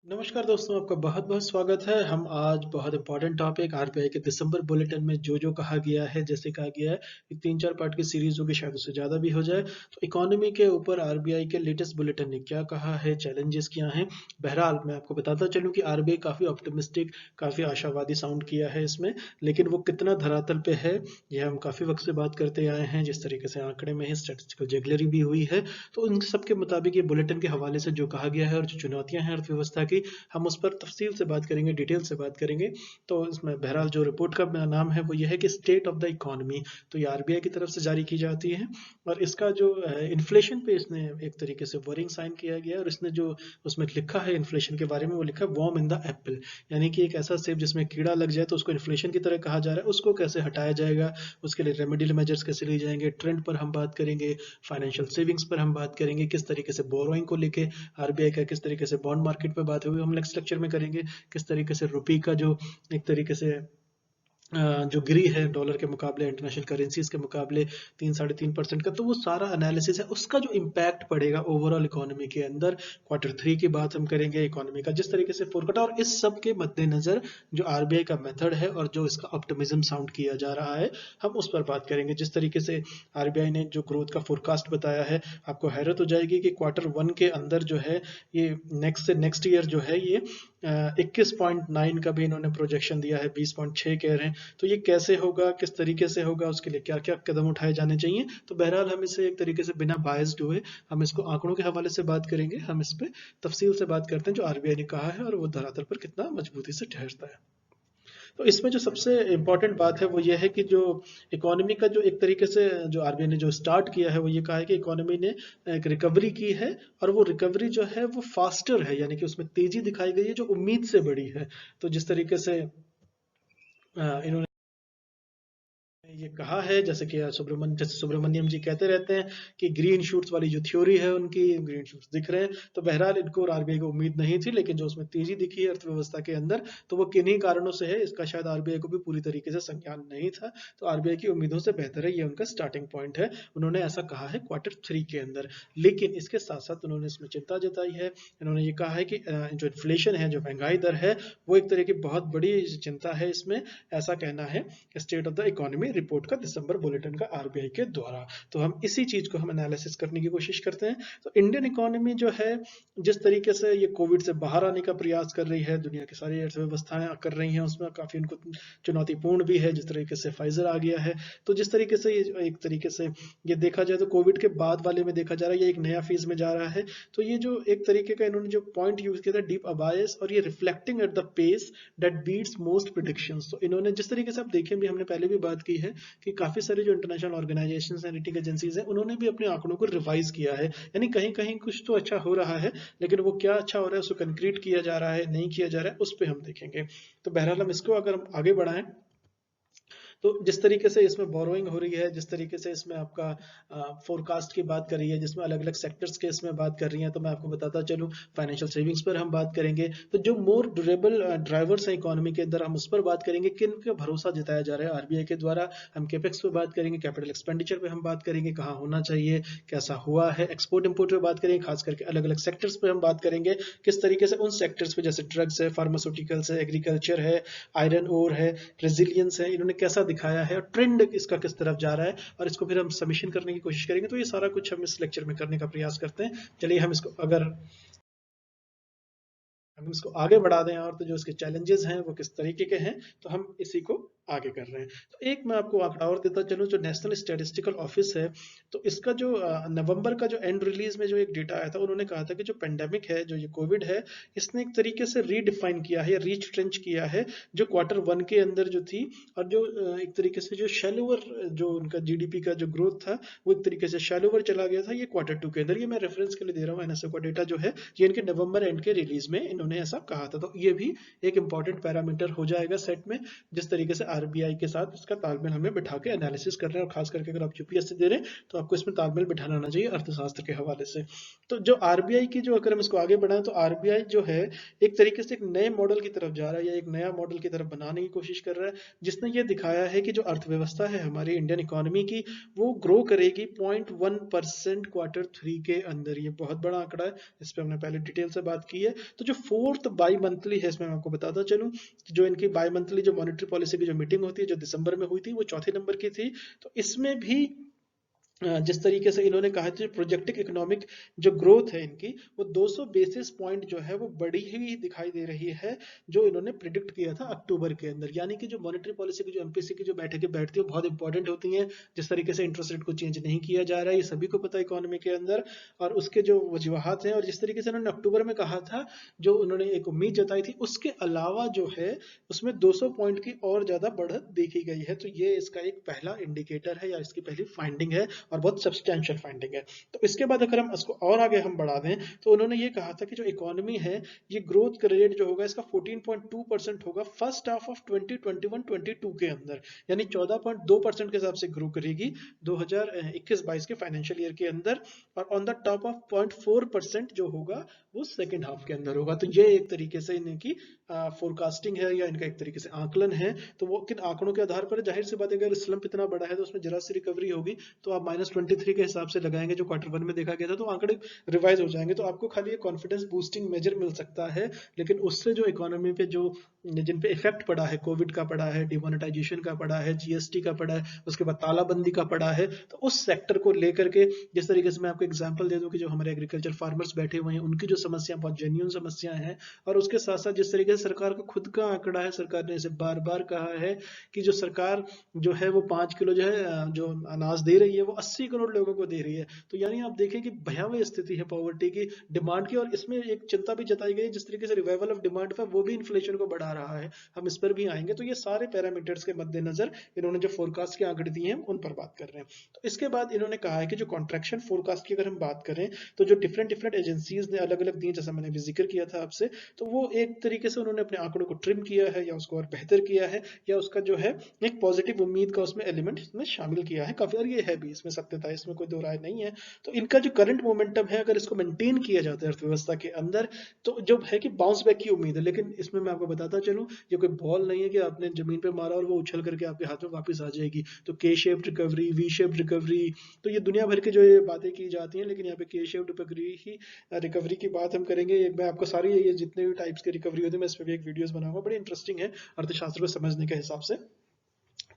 नमस्कार दोस्तों, आपका बहुत बहुत स्वागत है। हम आज बहुत इंपॉर्टेंट टॉपिक आरबीआई के दिसंबर बुलेटिन में जो कहा गया है, जैसे कहा गया है कि 3-4 पार्ट की सीरीज होगी, शायद उससे ज़्यादा भी हो जाए। तो इकोनॉमी के ऊपर आरबीआई के लेटेस्ट बुलेटिन ने क्या कहा है, चैलेंजेस क्या हैं। बहरहाल मैं आपको बताता चलूँ कि आरबीआई काफ़ी ऑप्टिमिस्टिक, काफ़ी आशावादी साउंड किया है इसमें, लेकिन वो कितना धरातल पे है ये हम काफ़ी वक्त से बात करते आए हैं। जिस तरीके से आंकड़े में ही स्टैटिस्टिकल जगलरी भी हुई है, तो उन सब के मुताबिक ये बुलेटिन के हवाले से जो कहा गया है और जो चुनौतियां हैं अर्थव्यवस्था की, हम उस पर तफसील से बात करेंगे, डिटेल से बात करेंगे। तो इसमें बहरहाल जो रिपोर्ट का नाम है वो ये है कि स्टेट ऑफ द इकोनॉमी। तो ये आरबीआई की तरफ से जारी की जाती है और इसका जो इन्फ्लेशन पे इसने एक तरीके से वरिंग साइन किया गया है। और इसने जो उसमें लिखा है इन्फ्लेशन के बारे में, वो लिखा है वॉर्म इन द एप्पल, यानी कि एक ऐसा सेब जिसमें कीड़ा लग जाए तो उसको इन्फ्लेशन की तरह कहा जा रहा है, उसको कैसे हटाया जाएगा, उसके लिए रेमेडियल मेजर्स कैसे लिए जाएंगे, ट्रेंड पर हम बात करेंगे, फाइनेंशियल सेविंग्स पर हम बात करेंगे, किस तरीके से बोरोइंग को लेके आरबीआई का किस तरीके से बॉन्ड मार्केट पे बात हुई हम नेक्स्ट लेक्चर में करेंगे, किस तरीके से रुपये का जो एक तरीके से जो गिरी है डॉलर के मुकाबले, इंटरनेशनल करेंसीज के मुकाबले 3-3.5% का, तो वो सारा एनालिसिस है, उसका जो इम्पैक्ट पड़ेगा ओवरऑल इकोनॉमी के अंदर। Q3 की बात हम करेंगे, इकोनॉमी का जिस तरीके से फोरकास्ट, और इस सब के मद्देनजर जो आरबीआई का मेथड है और जो इसका ऑप्टिमिज्म साउंड किया जा रहा है, हम उस पर बात करेंगे। जिस तरीके से आरबीआई ने जो ग्रोथ का फोरकास्ट बताया है, आपको हैरत हो जाएगी कि Q1 के अंदर जो है ये नेक्स्ट ईयर जो है ये 21.9 का भी इन्होंने प्रोजेक्शन दिया है, 20.6 कह रहे हैं। तो ये कैसे होगा, किस तरीके से होगा, उसके लिए क्या क्या कदम उठाए जाने चाहिए। तो बहरहाल हम इसे एक तरीके से बिना बायस्ड हुए हम इसको आंकड़ों के हवाले से बात करेंगे, हम इस पे तफसील से बात करते हैं जो आरबीआई ने कहा है और वो धरातल पर कितना मजबूती से ठहरता है। तो इसमें जो सबसे इम्पोर्टेंट बात है वो ये है कि जो इकोनॉमी का जो एक तरीके से जो आरबीआई ने जो स्टार्ट किया है वो ये कहा है कि इकोनॉमी ने एक रिकवरी की है, और वो रिकवरी जो है वो फास्टर है, यानी कि उसमें तेजी दिखाई गई है जो उम्मीद से बड़ी है। तो जिस तरीके से इन्होंने ये कहा है, जैसे सुब्रमण्यम जी कहते रहते हैं कि ग्रीन शूट्स वाली जो थ्योरी है उनकी, ग्रीन शूट्स दिख रहे हैं। तो बहरहाल इनको और आरबीआई को उम्मीद नहीं थी, लेकिन जो उसमें तेजी दिखी है अर्थव्यवस्था के अंदर, तो वो किन्हीं कारणों से है, इसका शायद आरबीआई को भी पूरी तरीके से संज्ञान नहीं था। तो आरबीआई की उम्मीदों से बेहतर है, ये उनका स्टार्टिंग पॉइंट है। उन्होंने ऐसा कहा है Q3 के अंदर। लेकिन इसके साथ साथ उन्होंने इसमें चिंता जताई है। इन्होंने ये कहा है कि जो इन्फ्लेशन है, जो महंगाई दर है, वो एक तरह की बहुत बड़ी चिंता है इसमें, ऐसा कहना है state of the economy report का, दिसंबर बुलेटिन का आरबीआई के द्वारा। तो हम इसी चीज को हम एनालिसिस करने की कोशिश करते हैं। तो इंडियन इकोनॉमी जो है, जिस तरीके से ये कोविड से बाहर आने का प्रयास कर रही है, दुनिया की सारी अर्थव्यवस्थाएं कर रही हैं, उसमें काफी उनको चुनौतीपूर्ण भी है। जिस तरीके से फाइजर आ गया है, तो जिस तरीके से ये एक तरीके से ये देखा जाए तो कोविड के बाद वाले में देखा जा रहा है, ये एक नया फेज में जा रहा है। तो ये जो एक तरीके का इन्होंने जो पॉइंट यूज किया था, डीप अबायस, और ये reflecting at the pace that beats most predictions. तो इन्होंने जिस तरीके से आप देखें भी, हमने पहले भी बात की है कि काफी सारे जो इंटरनेशनल ऑर्गेनाइजेशंस हैं, रेटिंग एजेंसीज हैं, उन्होंने भी अपने आंकड़ों को रिवाइज किया है। यानी कहीं कहीं कुछ तो अच्छा हो रहा है, लेकिन वो क्या अच्छा हो रहा है, उसको कंक्रीट किया जा रहा है नहीं किया जा रहा है, उस पर हम देखेंगे। तो बहरहाल हम इसको अगर हम आगे बढ़ाएं, तो जिस तरीके से इसमें बोरोइंग हो रही है, जिस तरीके से इसमें आपका फोरकास्ट की बात कर रही है, जिसमें अलग अलग सेक्टर्स के इसमें बात कर रही है, तो मैं आपको बताता चलूँ, फाइनेंशियल सेविंग्स पर हम बात करेंगे। तो जो मोर ड्यूरेबल ड्राइवर्स हैं इकोनॉमी के अंदर, हम उस पर बात करेंगे, किन का भरोसा जताया जा रहा है आरबीआई के द्वारा। हम कैपेक्स पे बात करेंगे, कैपिटल एक्सपेंडिचर पे हम बात करेंगे, कहाँ होना चाहिए, कैसा हुआ है, एक्सपोर्ट इंपोर्ट पे बात करेंगे, खास करके अलग अलग सेक्टर्स पे हम बात करेंगे, किस तरीके से उन सेक्टर्स पे, जैसे ड्रग्स है, फार्मास्यूटिकल्स है, एग्रीकल्चर है, आयरन ओर है, रेजिलियंस है, इन्होंने कैसा दिखाया है और ट्रेंड इसका किस तरफ जा रहा है, और इसको फिर हम सबमिशन करने की कोशिश करेंगे। तो ये सारा कुछ हम इस लेक्चर में करने का प्रयास करते हैं। चलिए हम इसको अगर हम इसको आगे बढ़ा दें, और तो जो इसके चैलेंजेस हैं वो किस तरीके के हैं, तो हम इसी को आगे कर रहे हैं। तो एक मैं आपको आंकड़ा और देता चलूं, जो नेशनल स्टैटिस्टिकल ऑफिस है, तो इसका जो नवंबर का जो एंड रिलीज में जो एक डेटा आया था, उन्होंने कहा था कि जो पेंडेमिक है, जो ये कोविड है, इसने एक तरीके से रीडिफाइन किया है, रीच ट्रेंच किया है जो Q1 के अंदर जो थी, और जो एक तरीके से जो शैलोवर, जो उनका जीडीपी का जो ग्रोथ था, वो एक तरीके से शैलोवर चला गया था ये Q2 के अंदर। ये मैं रेफरेंस के लिए दे रहा हूँ, एनएसओ का डेटा जो है, ये इनके नवंबर एंड के रिलीज में इन्होंने ऐसा कहा था। तो ये भी एक इंपॉर्टेंट पैरामीटर हो जाएगा सेट में, जिस तरीके से आरबीआई के साथ इसका तालमेल हमें बिठा के एनालिसिस करना है, और खास करके अगर आप यूपीएससी दे रहे हैं तो आपको इसमें तालमेल बिठाना आना चाहिए अर्थशास्त्र के हवाले से। तो जो आरबीआई की जो, अगर हम इसको आगे बढ़ाएं तो आरबीआई जो है एक तरीके से एक नए मॉडल की तरफ जा रहा है, या एक नया मॉडल की तरफ बनाने की कोशिश कर रहा है, जिसने ये दिखाया है कि जो अर्थव्यवस्था है हमारी इंडियन इकोनॉमी की, वो ग्रो करेगी 0.1% क्वार्टर 3 के अंदर। ये बहुत बड़ा आंकड़ा है, इस पर हमने पहले डिटेल से बात की है। तो जो फोर्थ बाई मंथली है, इसमें मैं आपको बताता चलूं, जो इनकी बाई मंथली जो मॉनेटरी पॉलिसी की जो मीटिंग होती है, जो दिसंबर में हुई थी, वो चौथे नंबर की थी। तो इसमें भी जिस तरीके से इन्होंने कहा था, प्रोजेक्टेड इकोनॉमिक जो ग्रोथ है इनकी, वो 200 बेसिस पॉइंट जो है वो बड़ी ही दिखाई दे रही है, जो इन्होंने प्रिडिक्ट किया था अक्टूबर के अंदर। यानी कि जो मॉनेटरी पॉलिसी की जो एमपीसी की जो बैठकें बैठती है, बहुत इंपॉर्टेंट होती हैं। जिस तरीके से इंटरेस्ट रेट को चेंज नहीं किया जा रहा है, ये सभी को पता है इकोनॉमी के अंदर, और उसके जो वजूहात हैं, और जिस तरीके से उन्होंने अक्टूबर में कहा था, जो उन्होंने एक उम्मीद जताई थी, उसके अलावा जो है उसमें 200 पॉइंट की और ज्यादा बढ़त देखी गई है। तो ये इसका एक पहला इंडिकेटर है, या इसकी पहली फाइंडिंग है, और बहुत सब्सटेंशियल फाइंडिंग है। तो इसके बाद अगर हम इसको और आगे हम बढ़ा दें, तो उन्होंने ये कहा था कि जो इकोनॉमी है, ये ग्रोथ रेट जो होगा इसका 14.2% होगा फर्स्ट हाफ ऑफ 2021-22 के अंदर, यानी 14.2% के हिसाब से ग्रो करेगी 2021-22 के फाइनेंशियल ईयर के अंदर, और ऑन द टॉप ऑफ 0.4% जो होगा वो सेकेंड हाफ के अंदर होगा। तो ये एक तरीके से इनकी फोरकास्टिंग है, या इनका एक तरीके से आकलन है। तो वो किन आंकड़ों के आधार पर, जाहिर सी बात है, अगर स्लंप इतना बड़ा है तो उसमें जरा सी रिकवरी होगी, तो आप -23 के हिसाब से लगाएंगे जो क्वार्टर 1 में देखा गया था, तो आंकड़े रिवाइज हो जाएंगे। तो आपको खाली कॉन्फिडेंस बूस्टिंग मेजर मिल सकता है, लेकिन उससे जो इकोनॉमी पे जो, जिन पे इफेक्ट पड़ा है, कोविड का पड़ा है, डिमोनेटाइजेशन का पड़ा है, जीएसटी का पड़ा है, उसके बाद तालाबंदी का पड़ा है, तो उस सेक्टर को लेकर के, जिस तरीके से मैं आपको एग्जांपल दे दूं कि जो हमारे एग्रीकल्चर फार्मर्स बैठे हुए हैं, उनकी जो समस्या बहुत जेन्युइन समस्या है, और उसके साथ साथ जिस तरीके से सरकार का खुद का आंकड़ा है, सरकार ने इसे बार बार कहा है कि जो सरकार जो है वो 5 किलो जो है जो अनाज दे रही है, वो 80 करोड़ लोगों को दे रही है। तो यानी आप देखें कि भयावह स्थिति है पॉवर्टी की, डिमांड की, और इसमें एक चिंता भी जताई गई जिस तरीके से रिवाइवल ऑफ डिमांड था, वो भी इन्फ्लेशन को बढ़ा रहा है। हम इस पर भी आएंगे। तो ये सारे पैरामीटर्स के मद्देनजर इन्होंने जो फोरकास्ट के आंकड़े दिए हैं उन पर बात कर रहे हैं। तो इसके बाद इन्होंने कहा है कि जो कॉन्ट्रैक्शन फोरकास्ट की अगर हम बात करें, तो जो डिफरेंट डिफरेंट एजेंसीज ने अलग अलग दिए, जैसा मैंने भी जिक्र किया था आपसे, तो वो एक तरीके से उन्होंने अपने आंकड़ों को ट्रिम किया है, या उसको और बेहतर किया है, या उसका जो है एक पॉजिटिव उम्मीद का उसमें एलिमेंट इसमें शामिल किया है काफी, और ये है भी, इसमें सत्यता है, इसमें कोई दो राय नहीं है। तो इनका जो करंट मोमेंटम है, अगर इसको मेंटेन किया जाता है अर्थव्यवस्था के अंदर, तो जो है कि बाउंस बैक की उम्मीद है। लेकिन इसमें मैं आपको बताता चलूं, ये कोई बॉल नहीं है कि आपने जमीन पे मारा और वो उछल करके आपके हाथ में वापस आ जाएगी। तो के shaped recovery, V shaped recovery, तो ये दुनिया भर की जो ये बातें की जाती हैं, लेकिन यहाँ पे के शेप्ड रिकवरी की बात हम करेंगे। मैं आपको सारी ये जितने भी टाइप्स की रिकवरी होती है, मैं इस पर भी एक वीडियोस बनाऊंगा, बड़ी इंटरेस्टिंग है अर्थशास्त्र को समझने के हिसाब से।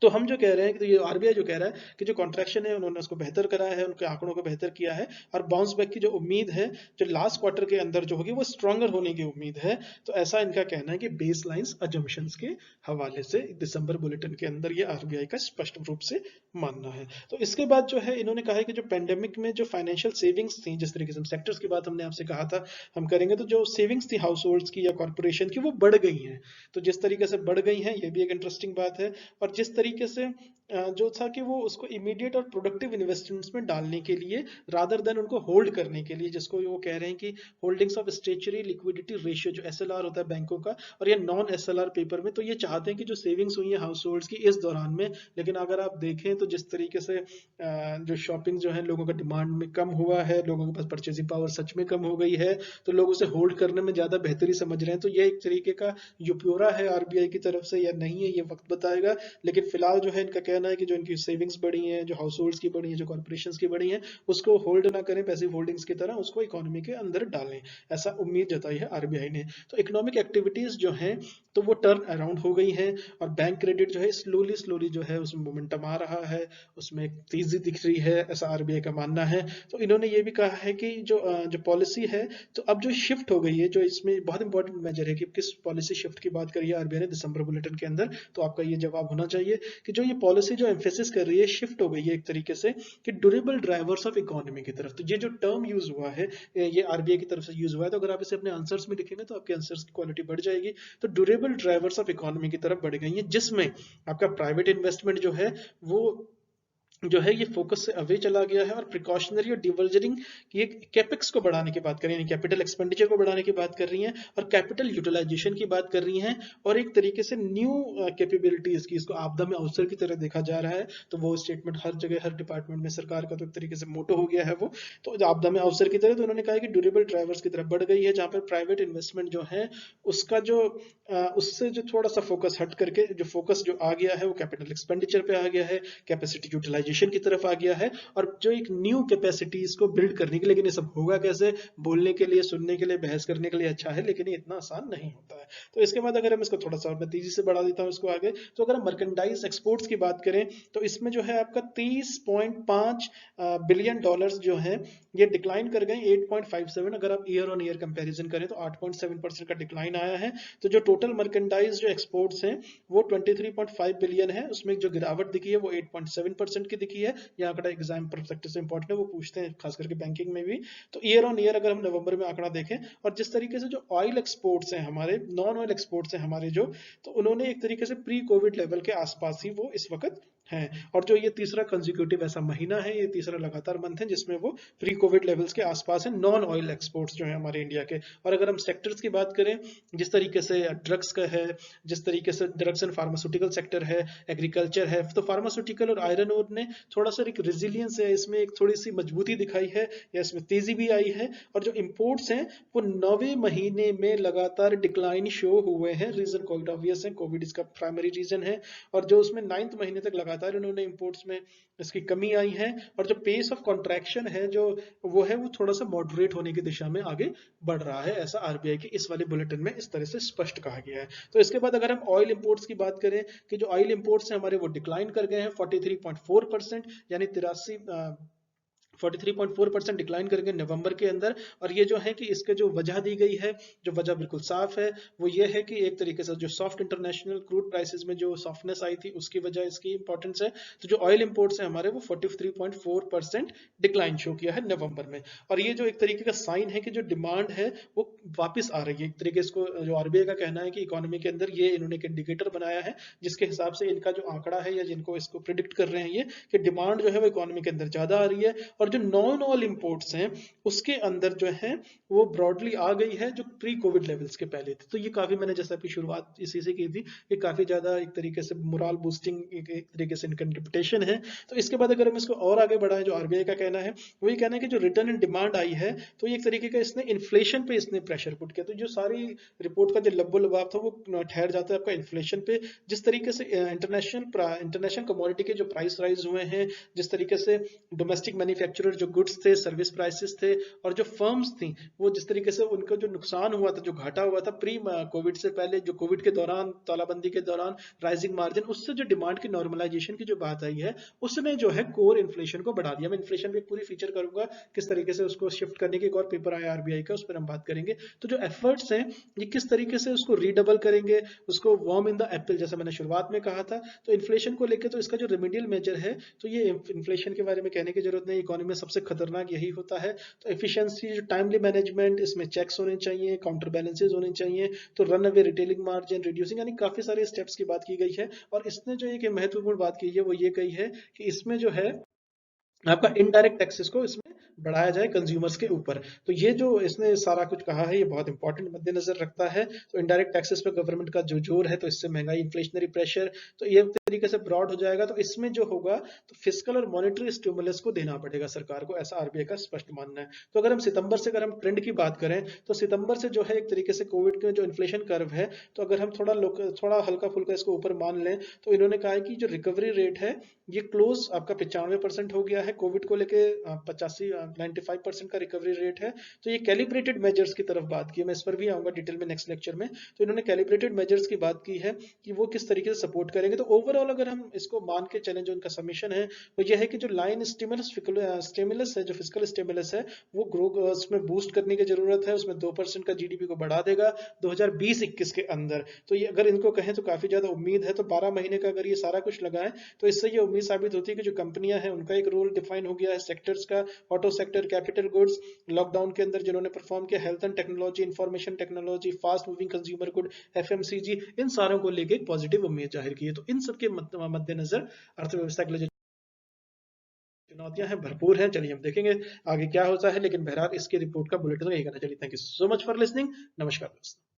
तो हम जो कह रहे हैं कि, तो ये आरबीआई जो कह रहा है कि जो कॉन्ट्रैक्शन है उन्होंने उसको बेहतर कराया है, उनके आंकड़ों को बेहतर किया है, और बाउंस बैक की जो उम्मीद है, जो लास्ट क्वार्टर के अंदर जो होगी वो स्ट्रॉन्गर होने की उम्मीद है। तो ऐसा इनका कहना है कि बेस लाइन्स अजम्पशंस के हवाले से दिसंबर बुलेटिन के अंदर ये आरबीआई का स्पष्ट रूप से मानना है। तो इसके बाद जो है इन्होंने कहा है कि जो पेंडेमिक में जो फाइनेंशियल सेविंग्स थी, जिस तरीके से हम सेक्टर्स की बात हमने आपसे कहा था हम करेंगे, तो जो सेविंग्स थी हाउस होल्ड्स की या कॉर्पोरेशन की, वो बढ़ गई हैं। तो जिस तरीके से बढ़ गई हैं, ये भी एक इंटरेस्टिंग बात है। और जिस तरीके से जो था कि वो उसको इमीडिएट और प्रोडक्टिव इन्वेस्टमेंट्स में डालने के लिए, रादर देन उनको होल्ड करने के लिए, जिसको वो कह रहे हैं कि holdings of statutory liquidity ratio, जो एसएलआर होता है बैंकों का, और ये नॉन एसएलआर पेपर में, तो ये चाहते हैं कि जो सेविंग्स हुई है हाउस होल्ड्स की इस दौरान में। लेकिन अगर आप देखें तो जिस तरीके से जो शॉपिंग जो है लोगों का डिमांड में कम हुआ है, लोगों के पास परचेजिंग पावर सच में कम हो गई है, तो लोग उसे होल्ड करने में ज्यादा बेहतरी समझ रहे हैं। तो ये एक तरीके का युप्योरा है आरबीआई की तरफ से या नहीं है, ये वक्त बताएगा। लेकिन फिलहाल जो है इनका कहना है कि जो इनकी सेविंग्स बढ़ी हैं, जो हाउस होल्ड्स की बढ़ी हैं, जो कॉर्पोरेशंस की बढ़ी हैं, उसको होल्ड ना करें पैसिव होल्डिंग्स की तरह, उसको इकोनॉमी के अंदर डालें, ऐसा उम्मीद जताई है आरबीआई ने। तो इकोनॉमिक एक्टिविटीज जो हैं तो वो टर्न अराउंड हो गई हैं, और बैंक क्रेडिट जो है स्लोली स्लोली जो है उसमें मोमेंटम आ रहा है, उसमें एक तेजी दिख रही है, ऐसा आरबीआई का मानना है। तो इन्होंने ये भी कहा है कि जो पॉलिसी है, तो अब जो शिफ्ट हो गई है, जो इसमें बहुत इंपॉर्टेंट मेजर है कि किस पॉलिसी शिफ्ट की बात करी है आरबीआई ने दिसंबर बुलेटिन के अंदर, तो आपका ये जवाब होना चाहिए कि जो ये पॉलिसी जो एम्फेसिस कर रही है, शिफ्ट हो गई है एक तरीके से कि ड्यूरेबल ड्राइवर्स ऑफ इकोनॉमी की तरफ। तो ये जो टर्म यूज हुआ है, ये आरबीआई की तरफ से यूज हुआ है, तो अगर आप इसे अपने आंसर्स में लिखेंगे तो आपके आंसर्स की क्वालिटी बढ़ जाएगी। तो ड्यूरेबल ड्राइवर्स ऑफ इकोनॉमी की तरफ बढ़ गई है, जिसमें आपका प्राइवेट इन्वेस्टमेंट जो है वो जो है ये फोकस से अवे चला गया है और प्रिकॉशनरी और डिवर्जनिंग की एक कैपेक्स को बढ़ाने की बात कर रही है, कैपिटल एक्सपेंडिचर को बढ़ाने की बात कर रही हैं और कैपिटल यूटिलाइजेशन की बात कर रही हैं और एक तरीके से न्यू कैपेबिलिटीज की इसको आपदा में अवसर की तरह देखा जा रहा है। तो वो स्टेटमेंट हर जगह हर डिपार्टमेंट में सरकार का तो एक तरीके से मोटो हो गया है वो। तो आपदा में अवसर की तरह तो उन्होंने कहा कि ड्यूरेबल ड्राइवर्स की तरफ बढ़ गई है, जहाँ पर प्राइवेट इन्वेस्टमेंट जो है उसका जो उससे जो थोड़ा सा फोकस हट करके जो फोकस जो आ गया है वो कैपिटल एक्सपेंडिचर पे आ गया है, कैपेसिटी यूटिलाइजेशन की तरफ आ गया है और जो एक न्यू कैपेसिटीज को बिल्ड करने के लिए। लेकिन ये सब होगा कैसे? बोलने के लिए, सुनने के लिए, बहस करने के लिए अच्छा है, लेकिन ये इतना आसान नहीं होता है। तो इसके बाद अगर हम इसको थोड़ा सा मैं तेजी से बढ़ा देता हूँ इसको आगे, तो अगर हम मर्केंडाइज एक्सपोर्ट्स की बात करें तो इसमें जो है आपका 30.5 बिलियन डॉलर्स जो है ये डिक्लाइन कर गए 8.57। अगर आप ईयर ऑन ईयर कंपैरिजन करें तो 8.7% का डिक्लाइन आया है। तो जो टोटल मर्केंडाइज जो एक्सपोर्ट्स हैं वो 23.5 बिलियन है, उसमें जो गिरावट दिखी है वो 8.7% की दिखी है। ये आंकड़ा एग्जाम परस्पेक्टिव से इंपॉर्टेंट है, वो पूछते हैं खास करके बैंकिंग में भी। तो ईयर ऑन ईयर अगर हम नवंबर में आंकड़ा देखें और जिस तरीके से जो ऑयल एक्सपोर्ट्स हैं हमारे, नॉन ऑयल एक्सपोर्ट्स हैं हमारे जो, तो उन्होंने एक तरीके से प्री कोविड लेवल के आसपास ही वो इस वक्त है। और जो ये तीसरा कंजिक्यूटिव ऐसा महीना है, ये तीसरा लगातार मंथ है जिसमें वो प्री कोविड लेवल्स के आसपास है, नॉन ऑयल एक्सपोर्ट्स जो है हमारे इंडिया के। और अगर हम सेक्टर्स की बात करें, जिस तरीके से ड्रग्स का है, जिस तरीके से ड्रग्स एंड फार्मास्यूटिकल सेक्टर है, एग्रीकल्चर है, तो फार्मास्यूटिकल और आयरन ओर ने थोड़ा सा एक रेजिलियंस है इसमें, एक थोड़ी सी मजबूती दिखाई है या इसमें तेजी भी आई है। और जो इम्पोर्ट्स हैं वो 9वें महीने में लगातार डिक्लाइन शो हुए हैं। रीजन क्वाइट ऑब्वियस है, कोविड इसका प्राइमरी रीजन है। और जो उसमें 9th महीने तक लगातार इन्होंने इम्पोर्ट्स में इसकी कमी आई है और जो पेस ऑफ कॉन्ट्रैक्शन है जो वो थोड़ा सा मॉडरेट होने की दिशा में आगे बढ़ रहा है, ऐसा आरबीआई के इस वाले बुलेटिन में इस तरह से स्पष्ट कहा गया है। तो इसके बाद अगर हम ऑयल इंपोर्ट्स की बात करें कि जो ऑयल इंपोर्ट्स हैं हमारे वो डिक्लाइन कर गए हैं 43.4%, यानी 43.4% डिक्लाइन करेंगे नवंबर के अंदर। और ये जो है कि इसके जो वजह दी गई है, जो वजह बिल्कुल साफ है, वो ये है कि एक तरीके से जो सॉफ्ट इंटरनेशनल क्रूड प्राइसेस में जो सॉफ्टनेस आई थी उसकी वजह इसकी इंपॉर्टेंस है। तो जो ऑयल इंपोर्ट्स है हमारे वो 43.4% डिक्लाइन शो किया है नवंबर में। और ये जो एक तरीके का साइन है कि जो डिमांड है वो वापस आ रही है। एक तरीके इसको जो आरबीआई का कहना है कि इकोनॉमी के अंदर ये इन्होंने एक इंडिकेटर बनाया है जिसके हिसाब से इनका जो आंकड़ा है या जिनको इसको प्रिडिक्ट कर रहे हैं ये कि डिमांड जो है वो इकोनॉमी के अंदर ज्यादा आ रही है। और जो नॉन ऑयल इंपोर्ट्स हैं उसके अंदर जो है वो ब्रॉडली आ गई है जो प्री कोविड लेवल्स के पहले थे। तो ये काफी, मैंने जैसा आपकी शुरुआत इसी से की थी, ये काफी ज्यादा एक तरीके से मोरल बूस्टिंग एक तरीके से इनका इंटरप्रिटेशन है। तो इसके बाद अगर हम इसको और आगे बढ़ाएं, जो आरबीआई का कहना है वो ये कहना है कि जो रिटर्न इन डिमांड आई है तो ये एक तरीके का इसने इन्फ्लेशन पे इसने प्रेशर पुट किया। तो जो सारी रिपोर्ट का जो लब्बो लबाब था वो ठहर जाता है आपका इन्फ्लेशन पे। जिस तरीके से इंटरनेशनल कमोडिटी के जो प्राइस राइज हुए हैं, जिस तरीके से डोमेस्टिक मैन्युफैक्चरर जो गुड्स थे, सर्विस प्राइसेस थे, और जो फर्म्स थी वो जिस तरीके से उनका जो नुकसान हुआ था, जो घाटा हुआ था प्री कोविड से पहले, जो कोविड के दौरान, तालाबंदी के दौरान राइजिंग मार्जिन, उससे जो डिमांड की नॉर्मलाइजेशन की जो बात आई है उसने जो है कोर इन्फ्लेशन को बढ़ा दिया। मैं इन्फ्लेशन पे एक पूरी फीचर करूंगा किस तरीके से उसको शिफ्ट करने की, एक और पेपर आया आरबीआई का, उस पर हम बात करेंगे। तो जो एफर्ट्स हैं ये किस तरीके से उसको रीडबल करेंगे, उसको वार्म इन द एप्पल जैसा मैंने शुरुआत में कहा था। तो इन्फ्लेशन को लेकर तो इसका जो रेमेडियल मेजर है, तो ये इन्फ्लेशन के बारे में कहने की जरूरत नहीं, इकोनॉमी में सबसे खतरनाक यही होता है। तो एफिशिएंसी, जो टाइमली मैनेजमेंट, इसमें चेक्स होने चाहिए, काउंटर बैलेंसेज होने चाहिए, तो run away retailing margin reducing, यानी काफी सारे स्टेप्स की बात की गई है। और इसने जो एक महत्वपूर्ण बात की है वो ये कही है कि इसमें जो है आपका इनडायरेक्ट टैक्सेस को इसमें बढ़ाया जाए कंज्यूमर्स के ऊपर। तो ये जो इसने सारा कुछ कहा है ये बहुत इंपॉर्टेंट मद्देनजर रखता है। तो इनडायरेक्ट टैक्सेस पे गवर्नमेंट का जो जोर है, तो इससे महंगाई, इन्फ्लेशनरी प्रेशर, तो ये तरीके से ब्रॉड हो जाएगा। तो इसमें जो होगा तो फिस्कल और मॉनेटरी स्टिमुलस को देना पड़ेगा सरकार को, ऐसा आरबीआई का स्पष्ट मानना है। तो अगर हम सितंबर से, अगर हम ट्रेंड की बात करें तो सितंबर से जो है एक तरीके से कोविड के जो इन्फ्लेशन कर्व है, तो अगर हम थोड़ा हल्का फुल्का इसको ऊपर मान लें तो इन्होंने कहा है कि जो रिकवरी रेट है ये क्लोज आपका 95% हो गया है। कोविड को लेके 95% का रिकवरी रेट है। तो ये कैलिब्रेटेड मेजर्स की तरफ बात की है, मैं इस पर भी आऊंगा डिटेल में नेक्स्ट लेक्चर में। तो इन्होंने कैलिब्रेटेड मेजर्स की बात की है कि वो किस तरीके से सपोर्ट करेंगे। तो ओवरऑल अगर हम इसको मान के चलें, जो उनका समीशन है वो ये है कि जो लाइन स्टिमुलस है, जो फिजिकल स्टिमुलस है, वो ग्रो उसमें बूस्ट करने की जरूरत है, उसमें 2% का जीडीपी को बढ़ा देगा 2020-21 के अंदर। तो ये अगर इनको कहें तो काफी ज्यादा उम्मीद है। तो 12 महीने का अगर ये सारा कुछ लगाएं तो इससे ये उम्मीद साबित होती है कि जो कंपनियां हैं उनका एक रोल डिफाइन हो गया है सेक्टर्स का, auto sector, capital goods, lockdown के अंदर जिन्होंने परफॉर्म किया, health and technology, information technology, fast moving consumer good, FMCG, इन सारों को लेकर एक पॉजिटिव उम्मीद जाहिर की है। तो इन सबके मद्देनजर अर्थव्यवस्था के लिए चुनौतियां हैं, भरपूर हैं। चलिए हम देखेंगे आगे क्या होता है, लेकिन बहरहाल इसकी रिपोर्ट का बुलेटिन यही करना। चलिए, thank you so much for listening. नमस्कार दोस्तों।